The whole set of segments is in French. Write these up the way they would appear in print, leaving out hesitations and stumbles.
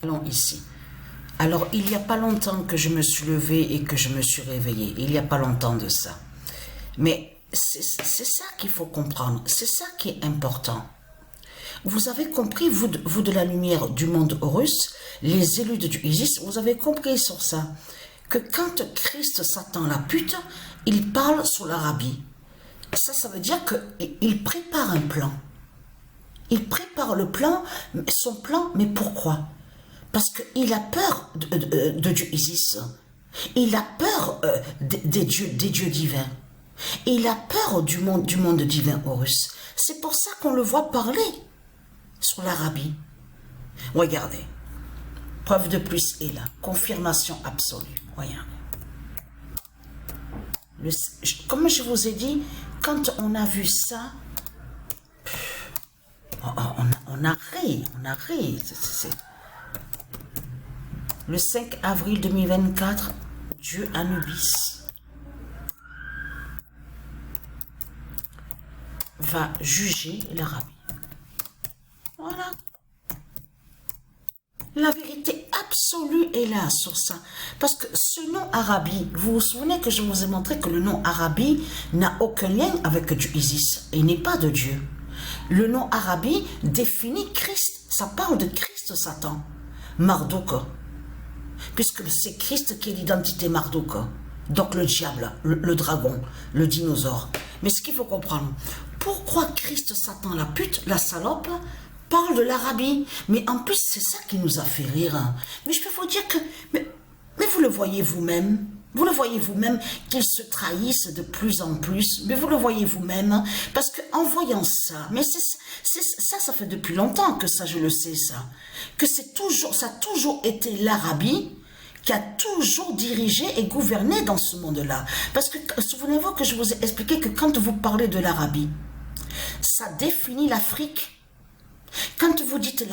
Allons ici. Alors, il n'y a pas longtemps que je me suis levée et que je me suis réveillée. Il n'y a pas longtemps de ça. Mais c'est ça qu'il faut comprendre. C'est ça qui est important. Vous avez compris, vous de la lumière du monde Horus, les élus de Isis, vous avez compris sur ça. Que quand Christ s'attend la pute, il parle sur l'Arabie. Ça veut dire qu'il prépare un plan. Il prépare le plan, son plan, mais pourquoi? Parce qu'il a peur de Dieu Isis. Il a peur des dieux divins. Il a peur du monde divin Horus. C'est pour ça qu'on le voit parler sur l'Arabie. Regardez. Preuve de plus est là. Confirmation absolue. Regardez. Comme je vous ai dit, quand on a vu ça, on a ri. Le 5 avril 2024, Dieu Anubis va juger l'Arabie. Voilà. La vérité absolue est là sur ça. Parce que ce nom Arabie, vous vous souvenez que je vous ai montré que le nom Arabie n'a aucun lien avec Dieu Isis. Il n'est pas de Dieu. Le nom Arabie définit Christ. Ça parle de Christ, Satan. Marduk. Puisque c'est Christ qui est l'identité Marduk. Donc le diable, le dragon, le dinosaure. Mais ce qu'il faut comprendre, pourquoi Christ, Satan, la pute, la salope, parle de l'Arabie? Mais en plus, c'est ça qui nous a fait rire. Mais je peux vous dire que... Mais vous le voyez vous-même. Vous le voyez vous-même qu'ils se trahissent de plus en plus. Mais vous le voyez vous-même. Parce qu'en voyant ça, mais ça fait depuis longtemps que ça, je le sais, ça. Que ça a toujours été l'Arabie qui a toujours dirigé et gouverné dans ce monde-là. Parce que, souvenez-vous que je vous ai expliqué que quand vous parlez de l'Arabie, ça définit l'Afrique. Quand vous dites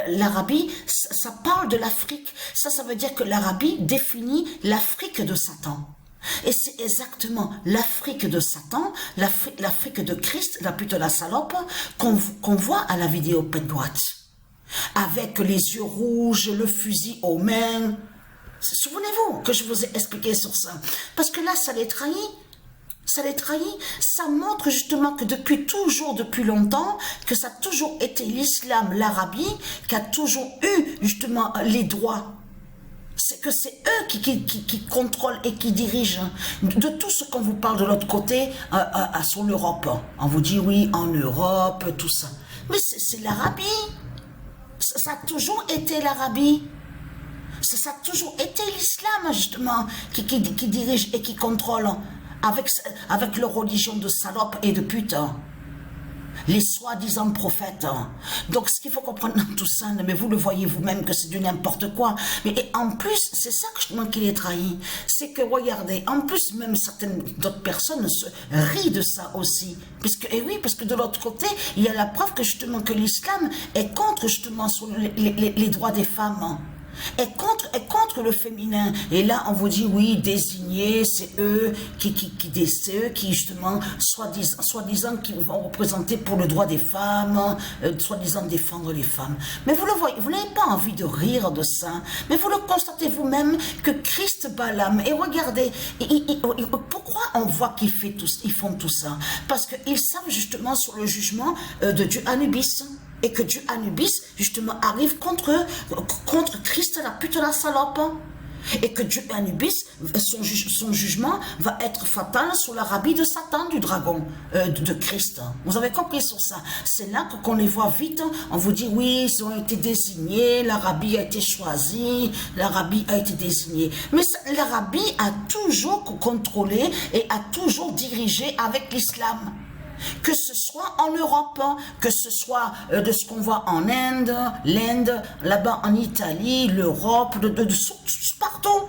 l'Arabie, ça parle de l'Afrique. Ça veut dire que l'Arabie définit l'Afrique de Satan. Et c'est exactement l'Afrique de Satan, l'Afrique de Christ, la pute de la salope, qu'on voit à la vidéo Penguat. Avec les yeux rouges, le fusil aux mains. Souvenez-vous que je vous ai expliqué sur ça. Parce que là, ça les trahit. Ça les trahit. Ça montre justement que depuis toujours, depuis longtemps, que ça a toujours été l'islam, l'Arabie, qui a toujours eu justement les droits. C'est que c'est eux qui contrôlent et qui dirigent. De tout ce qu'on vous parle de l'autre côté, sur l'Europe. On vous dit oui, en Europe, tout ça. Mais c'est l'Arabie. Ça a toujours été l'Arabie. Ça a toujours été l'islam, justement, qui dirige et qui contrôle avec leur religion de salope et de pute. Les soi-disant prophètes. Donc, ce qu'il faut comprendre dans tout ça, mais vous le voyez vous-même que c'est du n'importe quoi. Mais en plus, c'est ça que justement qui les trahit. C'est que, regardez, en plus, même certaines d'autres personnes se rient de ça aussi. Et oui, parce que de l'autre côté, il y a la preuve que justement que l'islam est contre justement sur les droits des femmes. Est contre le féminin. Et là, on vous dit, oui, désigner, c'est eux qui justement, soi-disant, qui vont représenter pour le droit des femmes, soi-disant défendre les femmes. Mais vous le voyez, vous n'avez pas envie de rire de ça, mais vous le constatez vous-même que Christ bat l'âme. Et regardez, pourquoi on voit qu'ils font tout ça? Parce qu'ils savent justement sur le jugement de Dieu Anubis. Et que Dieu Anubis, justement, arrive contre Christ, la pute, la salope. Et que Dieu Anubis, son jugement va être fatal sur l'Arabie de Satan, du dragon, de Christ. Vous avez compris sur ça? C'est là qu'on les voit vite. On vous dit, oui, ils ont été désignés, l'Arabie a été choisie, l'Arabie a été désignée. Mais l'Arabie a toujours contrôlé et a toujours dirigé avec l'islam. Que ce soit en Europe, que ce soit de ce qu'on voit en Inde, l'Inde, là-bas en Italie, l'Europe, partout.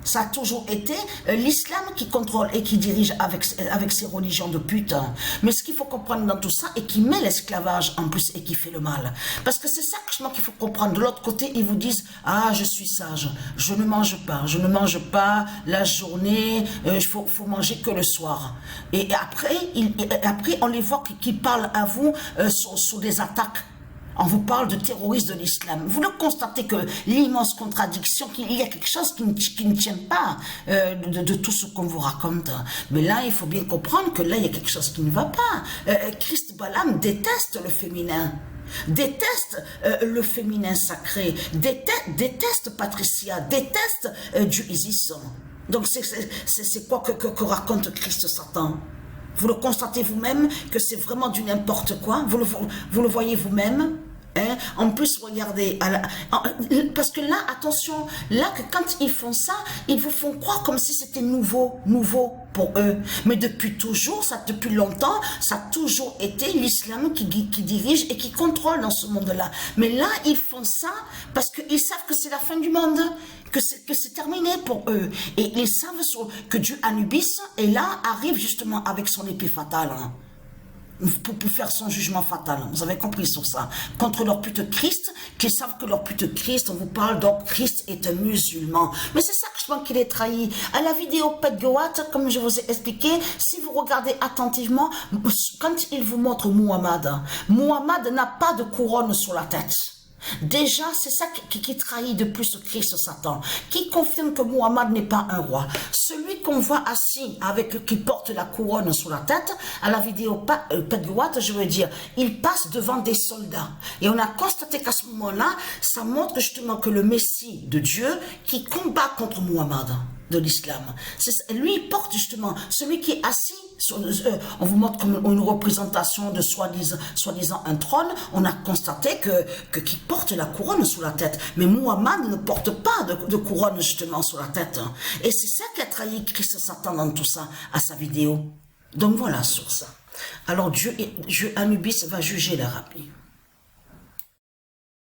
Ça a toujours été l'islam qui contrôle et qui dirige avec ces religions de pute. Mais ce qu'il faut comprendre dans tout ça, et qui met l'esclavage en plus et qui fait le mal. Parce que c'est ça qu'il faut comprendre. De l'autre côté, ils vous disent, ah, je suis sage, je ne mange pas la journée, il faut manger que le soir. Et après, on les voit qui parlent à vous sur des attaques. On vous parle de terroristes de l'islam. Vous le constatez que l'immense contradiction, qu'il y a quelque chose qui ne tient pas de tout ce qu'on vous raconte. Mais là, il faut bien comprendre que là, il y a quelque chose qui ne va pas. Christ Balaam déteste le féminin. Déteste le féminin sacré. Déteste Patricia. Déteste du Isis. Donc, c'est quoi que raconte Christ Satan? Vous le constatez vous-même que c'est vraiment du n'importe quoi. Vous le voyez vous-même. Hein? En plus, regardez, parce que là, attention, là que quand ils font ça, ils vous font croire comme si c'était nouveau pour eux. Mais depuis toujours, depuis longtemps, ça a toujours été l'islam qui dirige et qui contrôle dans ce monde-là. Mais là, ils font ça parce qu'ils savent que c'est la fin du monde, que c'est terminé pour eux. Et ils savent que Dieu Anubis, et là, arrive justement avec son épée fatale. Pour faire son jugement fatal. Vous avez compris sur ça. Contre leur pute Christ, qu'ils savent que leur pute Christ, on vous parle donc Christ est un musulman. Mais c'est ça que je pense qu'il est trahi. À la vidéo Pet Goat, comme je vous ai expliqué, si vous regardez attentivement, quand il vous montre Muhammad n'a pas de couronne sur la tête. Déjà, c'est ça qui trahit de plus Christ Satan, qui confirme que Muhammad n'est pas un roi. Celui qu'on voit assis, qui porte la couronne sur la tête, à la vidéo Pet Goat, je veux dire, il passe devant des soldats. Et on a constaté qu'à ce moment-là, ça montre justement que le Messie de Dieu qui combat contre Muhammad de l'islam, lui il porte justement, celui qui est assis, on vous montre comme une représentation de soi-disant un trône, on a constaté qu'il porte la couronne sous la tête, mais Muhammad ne porte pas de couronne justement sur la tête, et c'est ça qui a trahi Christ Satan dans tout ça, à sa vidéo. Donc voilà sur ça. Alors Dieu Anubis va juger l'Arabie.